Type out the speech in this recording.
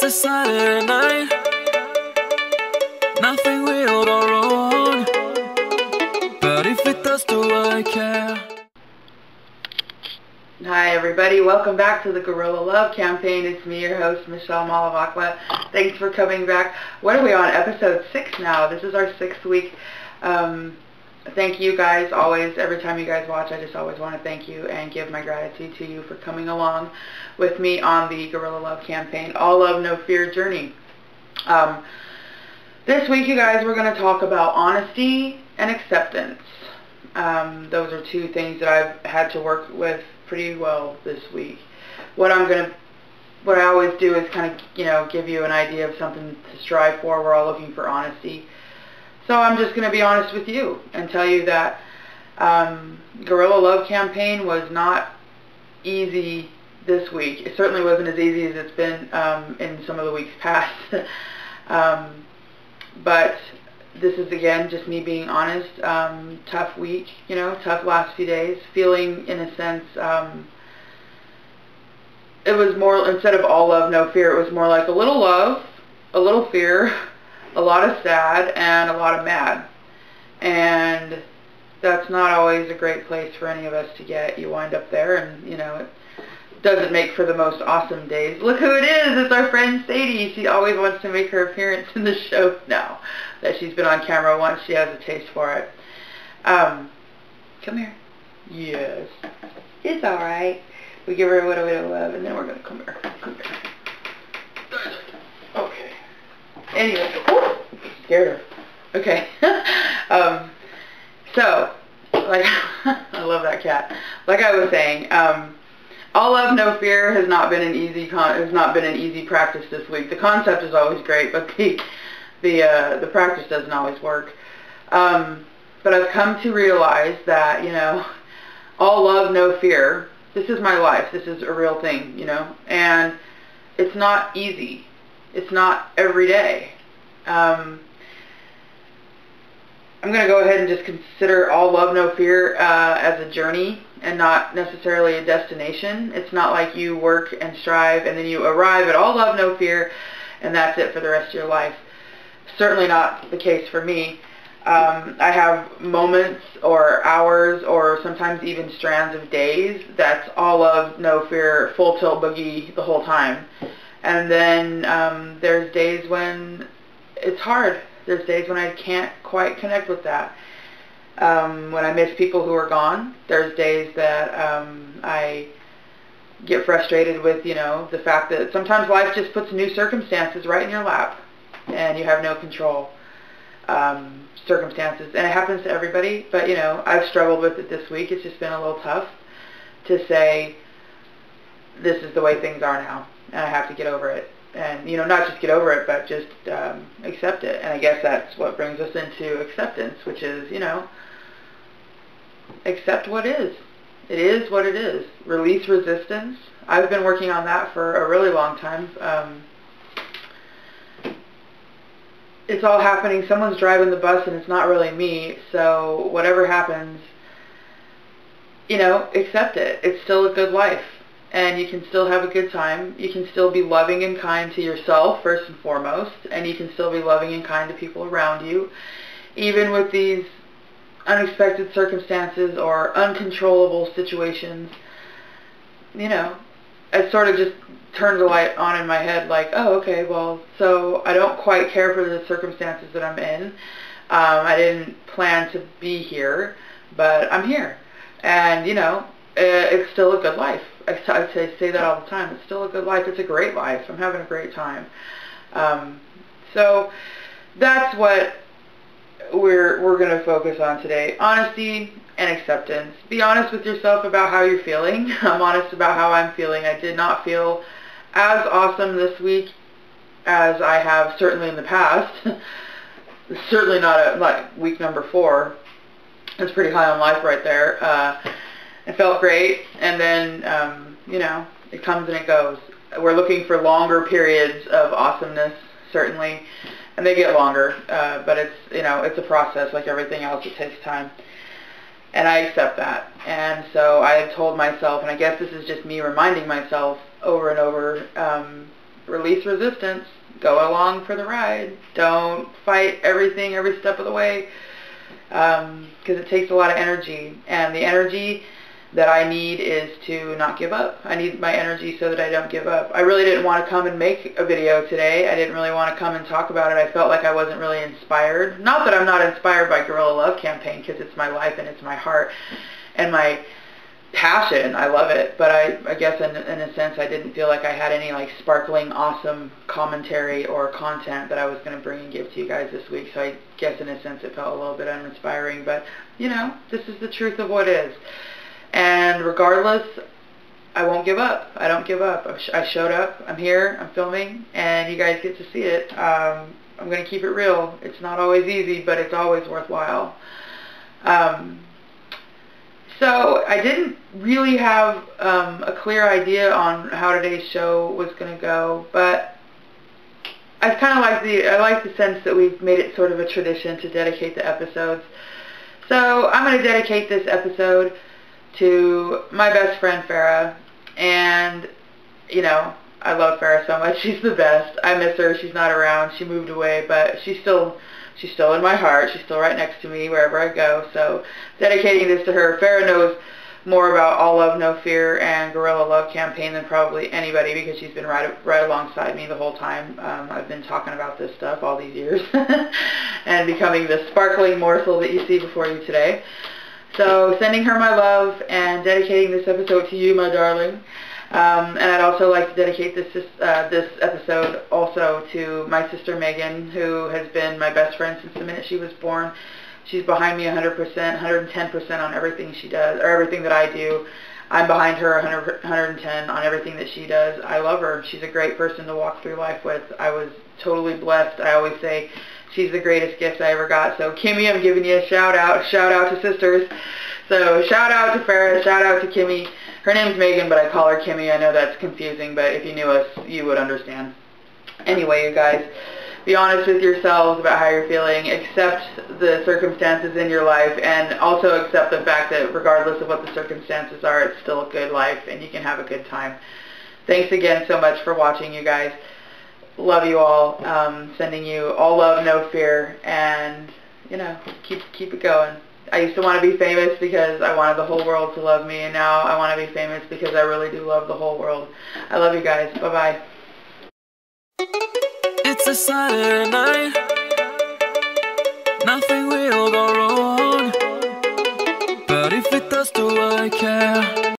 It's a Saturday night, nothing real or wrong, but if it does, do I care? Hi everybody, welcome back to the Gorilla Love campaign. It's me, your host, Michelle Malavakla. Thanks for coming back. What are we on? Episode 6 now. This is our 6th week. Thank you guys always. Every time you guys watch, I just always want to thank you and give my gratitude to you for coming along with me on the Gorilla Love campaign, All Love, No Fear journey. This week, you guys, we're going to talk about honesty and acceptance. Those are two things that I've had to work with pretty well this week. What I always do is kind of, give you an idea of something to strive for. We're all looking for honesty. So I'm just going to be honest with you and tell you that Gorilla Love campaign was not easy this week. It certainly wasn't as easy as it's been in some of the weeks past. But this is, again, just me being honest. Tough week, tough last few days. Feeling, in a sense, it was more, instead of all love, no fear, it was more like a little love, a little fear, a lot of sad, and a lot of mad. And that's not always a great place for any of us to get. You wind up there and, it doesn't make for the most awesome days. Look who it is! It's our friend Sadie. She always wants to make her appearance in the show now that she's been on camera once. She has a taste for it. Come here. Yes. It's alright. We give her a little bit of love, and then we're going to come here. Come here. Okay. Anyway. Whoop, scared her. Okay. So, like, I love that cat. Like I was saying, all love, no fear has not been an easy practice this week. The concept is always great, but the practice doesn't always work. But I've come to realize that, all love, no fear. This is my life. This is a real thing, and it's not easy. It's not every day. I'm going to go ahead and just consider all love, no fear as a journey and not necessarily a destination. It's not like you work and strive and then you arrive at all love, no fear, and that's it for the rest of your life. Certainly not the case for me. I have moments or hours or sometimes even strands of days that's all love, no fear, full tilt boogie the whole time. And then there's days when it's hard. There's days when I can't quite connect with that. When I miss people who are gone, there's days that I get frustrated with, the fact that sometimes life just puts new circumstances right in your lap and you have no control. Circumstances, and it happens to everybody, but I've struggled with it this week. It's just been a little tough to say this is the way things are now and I have to get over it, and not just get over it, but just accept it. And I guess that's what brings us into acceptance, which is accept what is. It is what it is. Release resistance. I've been working on that for a really long time. It's all happening. Someone's driving the bus and it's not really me. So whatever happens, accept it. It's still a good life. And you can still have a good time. You can still be loving and kind to yourself, first and foremost. And you can still be loving and kind to people around you. Even with these unexpected circumstances or uncontrollable situations, I sort of just turned the light on in my head like, oh, okay, well, so I don't quite care for the circumstances that I'm in. I didn't plan to be here, but I'm here. And, it's still a good life. I say that all the time. It's still a good life. It's a great life. I'm having a great time. So that's what we're going to focus on today. Honesty and acceptance. Be honest with yourself about how you're feeling. I'm honest about how I'm feeling. I did not feel as awesome this week as I have certainly in the past. Certainly not like week number 4. It's pretty high on life right there. It felt great, and then, it comes and it goes. We're looking for longer periods of awesomeness, certainly, and they get longer, but it's a process like everything else. It takes time. And I accept that. And so I have told myself, and I guess this is just me reminding myself over and over, release resistance. Go along for the ride. Don't fight everything every step of the way, because it takes a lot of energy, and the energy that I need is to not give up. I need my energy so that I don't give up. I really didn't want to come and make a video today. I didn't really want to come and talk about it. I felt like I wasn't really inspired. Not that I'm not inspired by Guerrilla Love Campaign, because it's my life and it's my heart and my passion. I love it. But I guess in a sense I didn't feel like I had any like sparkling, awesome commentary or content that I was going to bring and give to you guys this week. So I guess in a sense it felt a little bit uninspiring. But, you know, this is the truth of what is. And regardless, I won't give up. I don't give up. I showed up. I'm here. I'm filming. And you guys get to see it. I'm going to keep it real. It's not always easy, but it's always worthwhile. So I didn't really have a clear idea on how today's show was going to go, but I kind of like the sense that we've made it sort of a tradition to dedicate the episodes. So I'm going to dedicate this episode to my best friend Farrah. And, you know, I love Farrah so much. She's the best. I miss her. She's not around. She moved away, but she's still in my heart. She's still right next to me wherever I go. So dedicating this to her. Farrah knows more about All Love, No Fear and Guerrilla Love Campaign than probably anybody, because she's been right alongside me the whole time. I've been talking about this stuff all these years and becoming the sparkling morsel that you see before you today. So sending her my love and dedicating this episode to you, my darling. And I'd also like to dedicate this episode also to my sister Megan, who has been my best friend since the minute she was born. She's behind me 100%, 110% on everything she does, or everything that I do. I'm behind her 110 on everything that she does. I love her. She's a great person to walk through life with. I was totally blessed. I always say she's the greatest gift I ever got. So Kimmy, I'm giving you a shout out to sisters. So shout out to Farrah, shout out to Kimmy. Her name's Megan, but I call her Kimmy. I know that's confusing, but if you knew us, you would understand. Anyway, you guys, be honest with yourselves about how you're feeling. Accept the circumstances in your life, and also accept the fact that regardless of what the circumstances are, it's still a good life, and you can have a good time. Thanks again so much for watching, you guys. Love you all. Sending you all love, no fear, and, you know, keep it going. I used to want to be famous because I wanted the whole world to love me, and now I want to be famous because I really do love the whole world. I love you guys. Bye-bye. It's a Saturday night. Nothing will go wrong. But if it does, do I care?